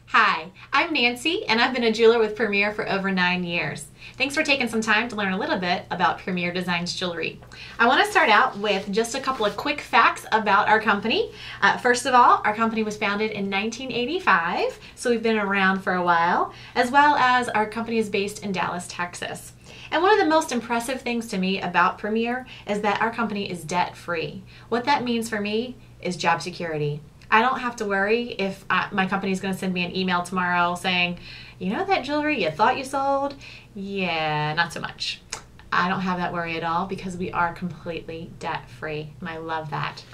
Hi, I'm Nancy, and I've been a jeweler with Premier for over 9 years. Thanks for taking some time to learn a little bit about Premier Designs jewelry. I want to start out with just a couple of quick facts about our company. First of all, our company was founded in 1985, so we've been around for a while, as well as our company is based in Dallas, Texas. And one of the most impressive things to me about Premier is that our company is debt-free. What that means for me is job security. I don't have to worry if my company is going to send me an email tomorrow saying, you know that jewelry you thought you sold? Yeah, not so much. I don't have that worry at all because we are completely debt-free, and I love that.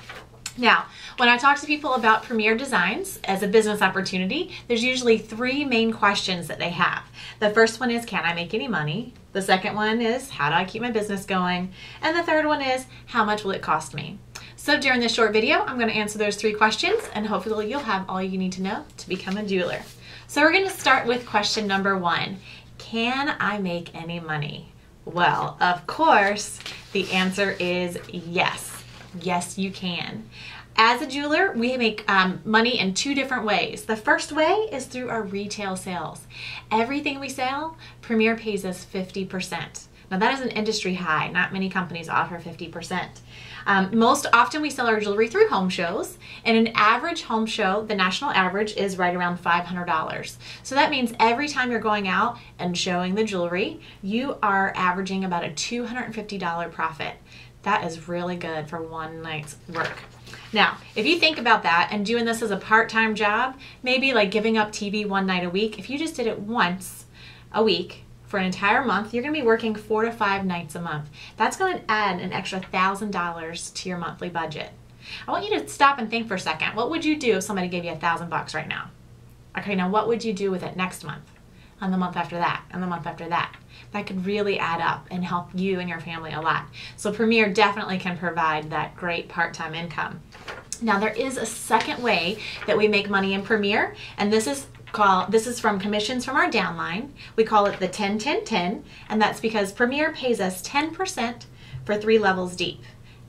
Now, when I talk to people about Premier Designs as a business opportunity, there's usually 3 main questions that they have. The first one is, can I make any money? The second one is, how do I keep my business going? And the third one is, how much will it cost me? So during this short video, I'm going to answer those 3 questions, and hopefully you'll have all you need to know to become a jeweler. So we're going to start with question number 1. Can I make any money? Well, of course, the answer is yes. Yes, you can. As a jeweler, we make money in 2 different ways. The first way is through our retail sales. Everything we sell, Premier pays us 50%. Now that is an industry high. Not many companies offer 50%. Most often we sell our jewelry through home shows, and an average home show, the national average, is right around $500. So that means every time you're going out and showing the jewelry, you are averaging about a $250 profit. That is really good for one night's work. Now, if you think about that and doing this as a part-time job, maybe like giving up TV one night a week, if you just did it once a week, for an entire month, you're going to be working 4 to 5 nights a month. That's going to add an extra $1,000 to your monthly budget. I want you to stop and think for a second. What would you do if somebody gave you $1,000 right now? Okay, now what would you do with it next month? And the month after that, and the month after that? That could really add up and help you and your family a lot. So Premier definitely can provide that great part-time income. Now there is a second way that we make money in Premier, and this is from commissions from our downline. We call it the 10-10-10, and that's because Premier pays us 10% for 3 levels deep.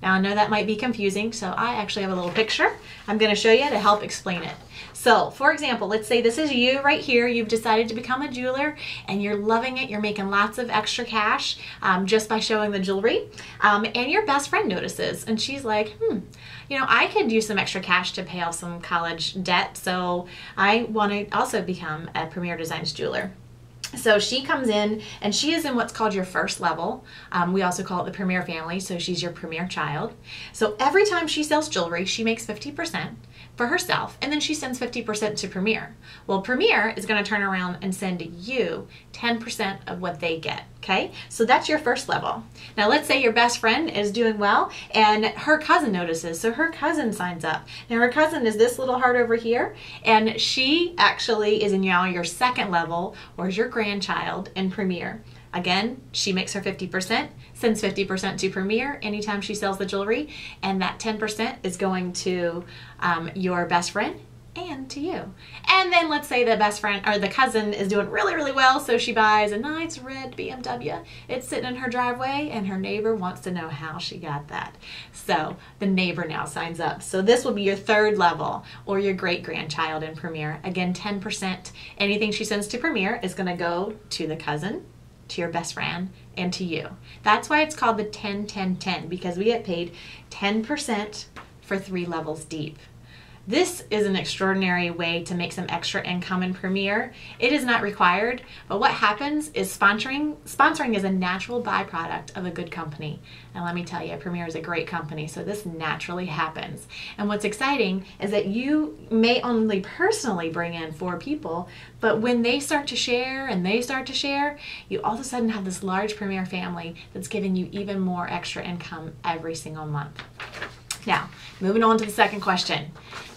Now I know that might be confusing, so I actually have a little picture I'm going to show you to help explain it. So for example, let's say this is you right here. You've decided to become a jeweler and you're loving it. You're making lots of extra cash just by showing the jewelry, and your best friend notices and she's like, you know, I could use some extra cash to pay off some college debt, so I want to also become a Premier Designs jeweler. So she comes in and she is in what's called your first level. We also call it the Premier family, so she's your Premier child. So every time she sells jewelry, she makes 50% for herself, and then she sends 50% to Premier. Well, Premier is going to turn around and send you 10% of what they get, okay? So that's your first level. Now let's say your best friend is doing well and her cousin notices, so her cousin signs up. Now her cousin is this little heart over here, and she actually is in now your second level, or is your grandchild in Premier. Again, she makes her 50%, sends 50% to Premier anytime she sells the jewelry, and that 10% is going to your best friend and to you. And then let's say the best friend or the cousin is doing really, really well, so she buys a nice red BMW. It's sitting in her driveway, and her neighbor wants to know how she got that. So the neighbor now signs up. So this will be your third level, or your great-grandchild in Premier. Again, 10%. Anything she sends to Premier is going to go to the cousin, to your best friend, and to you. That's why it's called the 10-10-10, because we get paid 10% for 3 levels deep. This is an extraordinary way to make some extra income in Premier. It is not required, but what happens is sponsoring is a natural byproduct of a good company. And let me tell you, Premier is a great company, so this naturally happens. And what's exciting is that you may only personally bring in 4 people, but when they start to share and they start to share, you all of a sudden have this large Premier family that's giving you even more extra income every single month. Now, moving on to the second question.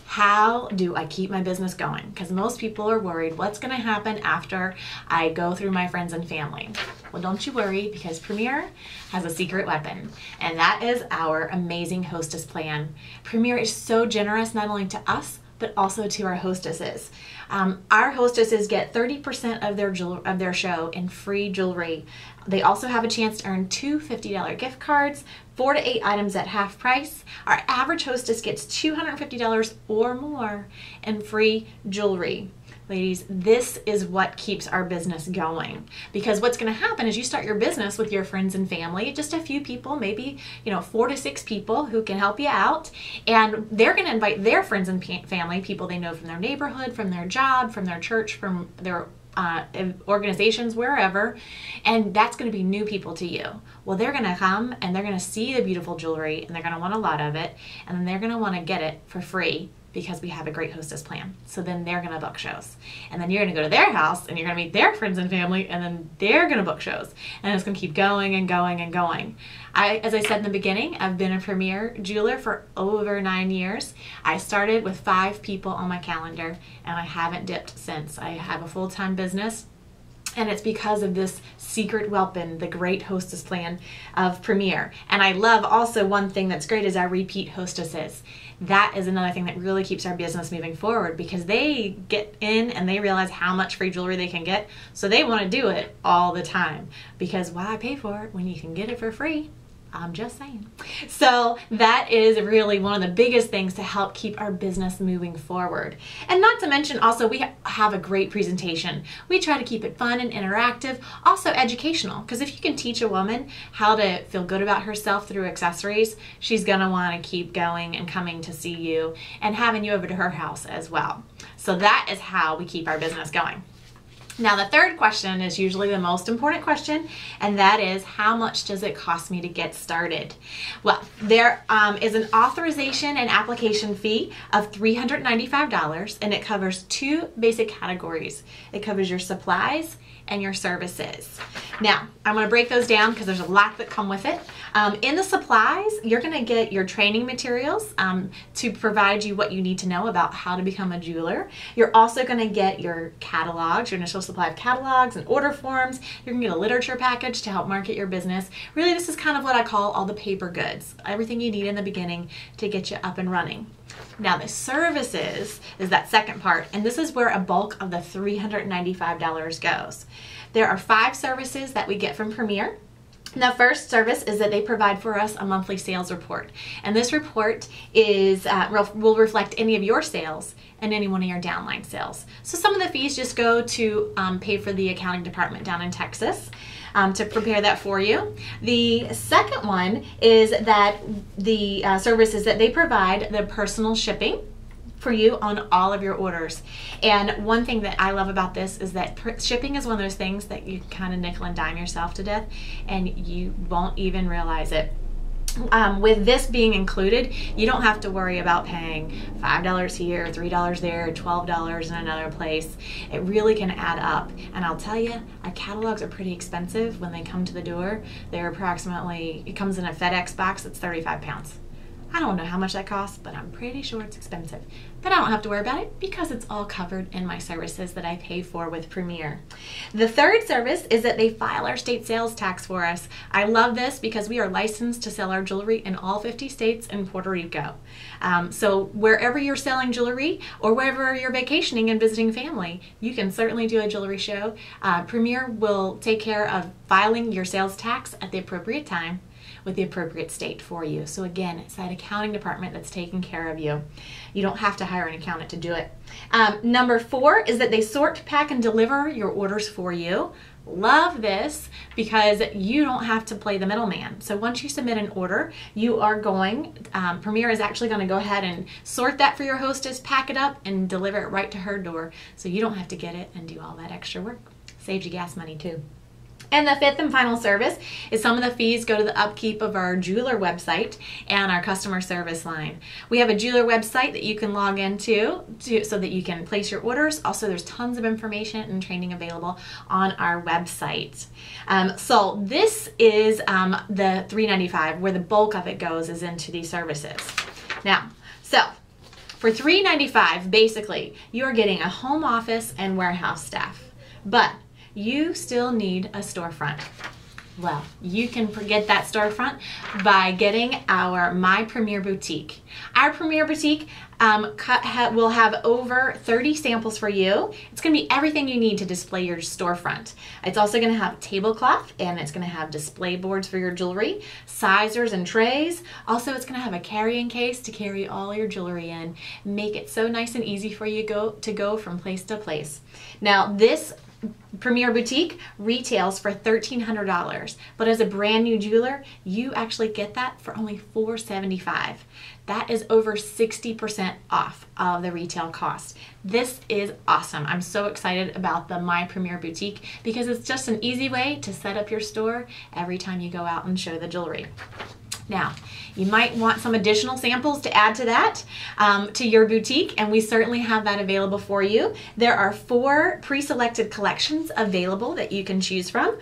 How do I keep my business going? Because most people are worried, what's going to happen after I go through my friends and family? Well, don't you worry, because Premier has a secret weapon, and that is our amazing Hostess Plan. Premier is so generous not only to us, but also to our hostesses. Our hostesses get 30% of their show in free jewelry. They also have a chance to earn 2 $50 gift cards, 4 to 8 items at half price. Our average hostess gets $250 or more in free jewelry. Ladies, this is what keeps our business going, because what's going to happen is you start your business with your friends and family, just a few people, maybe 4 to 6 people who can help you out, and they're going to invite their friends and family, people they know from their neighborhood, from their job, from their church, from their organizations, wherever, and that's going to be new people to you. Well, they're going to come and they're going to see the beautiful jewelry and they're going to want a lot of it, and then they're going to want to get it for free because we have a great hostess plan. So then they're going to book shows, and then you're going to go to their house and you're going to meet their friends and family, and then they're going to book shows, and it's going to keep going and going and going. As I said in the beginning, I've been a Premier jeweler for over 9 years. I started with 5 people on my calendar, and I haven't dipped since. I have a full-time business, and it's because of this secret weapon, the great hostess plan of Premier. And I love also, one thing that's great is our repeat hostesses. That is another thing that really keeps our business moving forward, because they get in and they realize how much free jewelry they can get. So they want to do it all the time, because why pay for it when you can get it for free? I'm just saying. So that is really one of the biggest things to help keep our business moving forward. And not to mention also, we have a great presentation. We try to keep it fun and interactive, also educational, because if you can teach a woman how to feel good about herself through accessories, she's going to want to keep going and coming to see you and having you over to her house as well. So that is how we keep our business going. Now, the third question is usually the most important question, and that is, how much does it cost me to get started? Well, there is an authorization and application fee of $395, and it covers 2 basic categories. It covers your supplies and your services. Now, I'm going to break those down because there's a lot that come with it. In the supplies, you're going to get your training materials to provide you what you need to know about how to become a jeweler. You're also going to get your catalogs, your initial supply of catalogs and order forms. You're going to get a literature package to help market your business. Really, this is kind of what I call all the paper goods, everything you need in the beginning to get you up and running. Now, the services is that second part, and this is where a bulk of the $395 goes. There are 5 services that we get from Premier. The first service is that they provide for us a monthly sales report, and this report is will reflect any of your sales and any one of your downline sales. So some of the fees just go to pay for the accounting department down in Texas to prepare that for you. The second one is that the services that they provide the personal shipping for you on all of your orders. And one thing that I love about this is that shipping is one of those things that you kind of nickel and dime yourself to death, and you won't even realize it. With this being included, you don't have to worry about paying $5 here, $3 there, $12 in another place. It really can add up. And I'll tell you, our catalogs are pretty expensive when they come to the door. They're approximately, it comes in a FedEx box that's 35 pounds. I don't know how much that costs, but I'm pretty sure it's expensive. But I don't have to worry about it because it's all covered in my services that I pay for with Premier. The third service is that they file our state sales tax for us. I love this because we are licensed to sell our jewelry in all 50 states and Puerto Rico. So wherever you're selling jewelry or wherever you're vacationing and visiting family, you can certainly do a jewelry show. Premier will take care of filing your sales tax at the appropriate time with the appropriate state for you. So again, it's that accounting department that's taking care of you. You don't have to hire an accountant to do it. Number 4 is that they sort, pack, and deliver your orders for you. Love this because you don't have to play the middleman. So once you submit an order, you are going, Premier is actually going to go ahead and sort that for your hostess, pack it up, and deliver it right to her door. So you don't have to get it and do all that extra work. Saves you gas money too. And the fifth and final service is some of the fees go to the upkeep of our jeweler website and our customer service line. We have a jeweler website that you can log into so that you can place your orders. Also, there's tons of information and training available on our website. So this is the $395, where the bulk of it goes is into these services. Now, so for $395, basically, you're getting a home office and warehouse staff. But you still need a storefront. Well, you can get that storefront by getting our My Premier Boutique. Our Premier Boutique We'll have over 30 samples for you. It's going to be everything you need to display your storefront. It's also going to have a tablecloth, and it's going to have display boards for your jewelry, sizers and trays. Also, it's going to have a carrying case to carry all your jewelry in. Make it so nice and easy for you to go from place to place. Now, this Premier Boutique retails for $1,300, but as a brand new jeweler, you actually get that for only $475. That is over 60% off of the retail cost. This is awesome. I'm so excited about the My Premier Boutique because it's just an easy way to set up your store every time you go out and show the jewelry. Now, you might want some additional samples to add to that, to your boutique, and we certainly have that available for you. There are 4 pre-selected collections available that you can choose from,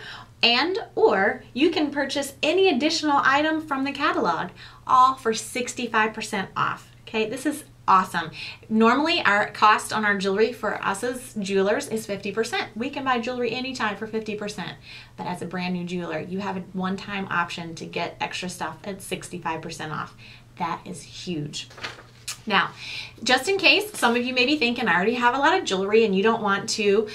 or you can purchase any additional item from the catalog, all for 65% off. Okay, this is awesome. Normally, our cost on our jewelry for us as jewelers is 50%. We can buy jewelry anytime for 50%, but as a brand new jeweler, you have a one-time option to get extra stuff at 65% off. That is huge. Now, just in case some of you may be thinking, I already have a lot of jewelry and you don't want to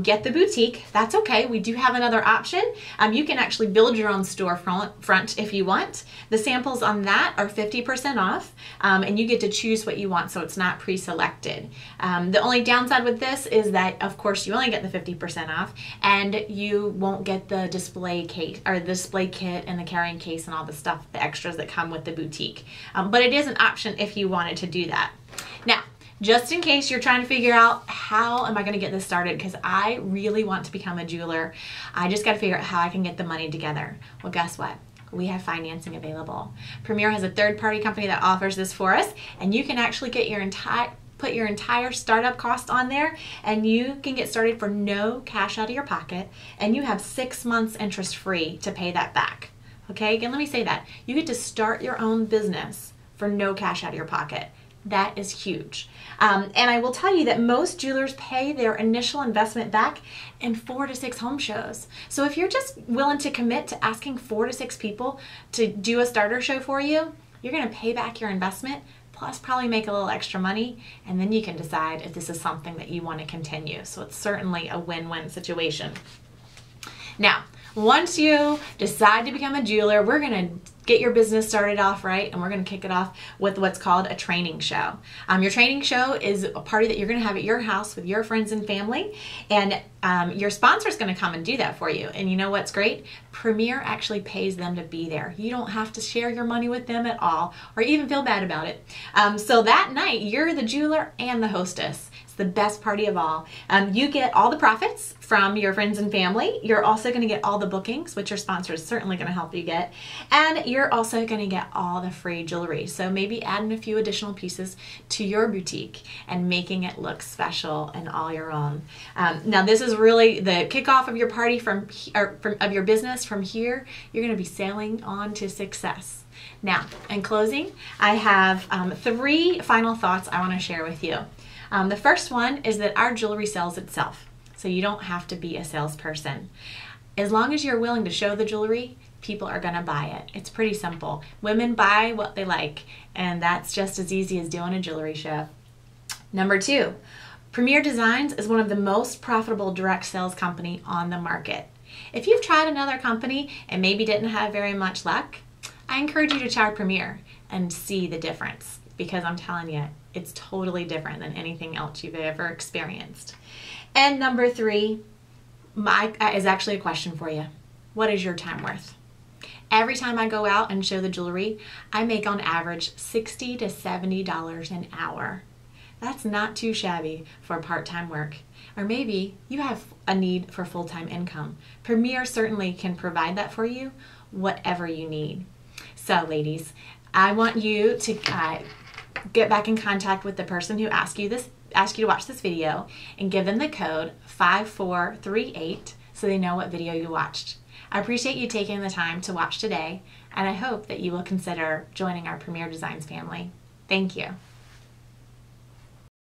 get the boutique, that's okay. We do have another option. You can actually build your own storefront if you want. The samples on that are 50% off, and you get to choose what you want, so it's not pre-selected. The only downside with this is that, of course, you only get the 50% off, and you won't get the display case or the display kit and the carrying case and all the stuff, the extras that come with the boutique. But it is an option if you wanted to do that. Now, just in case you're trying to figure out how am I going to get this started, because I really want to become a jeweler, I just got to figure out how I can get the money together. Well, guess what? We have financing available. Premier has a third-party company that offers this for us, and you can actually get put your entire startup cost on there, and you can get started for no cash out of your pocket, and you have 6 months interest-free to pay that back. Okay, again, let me say that. You get to start your own business for no cash out of your pocket. That is huge. And I will tell you that most jewelers pay their initial investment back in 4 to 6 home shows. So if you're just willing to commit to asking 4 to 6 people to do a starter show for you, you're going to pay back your investment, plus probably make a little extra money, and then you can decide if this is something that you want to continue. So it's certainly a win-win situation. Now, once you decide to become a jeweler, we're going to get your business started off right, and we're going to kick it off with what's called a training show. Your training show is a party that you're going to have at your house with your friends and family, and your sponsor is going to come and do that for you. And you know what's great? Premier actually pays them to be there. You don't have to share your money with them at all, or even feel bad about it. So that night, you're the jeweler and the hostess. It's the best party of all. You get all the profits from your friends and family. You're also going to get all the bookings, which your sponsor is certainly going to help you get. And you're also going to get all the free jewelry. So maybe adding a few additional pieces to your boutique and making it look special and all your own. Now, this is really the kickoff of your party of your business. From here, you're going to be sailing on to success. Now, in closing, I have 3 final thoughts I want to share with you. The first one is that our jewelry sells itself, so you don't have to be a salesperson. As long as you're willing to show the jewelry, people are going to buy it. It's pretty simple. Women buy what they like, and that's just as easy as doing a jewelry show. Number 2, Premier Designs is one of the most profitable direct sales company on the market. If you've tried another company and maybe didn't have very much luck, I encourage you to try Premier and see the difference, because I'm telling you, it's totally different than anything else you've ever experienced. And number 3 is actually a question for you. What is your time worth? Every time I go out and show the jewelry, I make on average $60 to $70 an hour. That's not too shabby for part-time work. Or maybe you have a need for full-time income. Premier certainly can provide that for you, whatever you need. So ladies, I want you to get back in contact with the person who asked you to watch this video, and give them the code 5438 so they know what video you watched. I appreciate you taking the time to watch today, and I hope that you will consider joining our Premier Designs family. Thank you.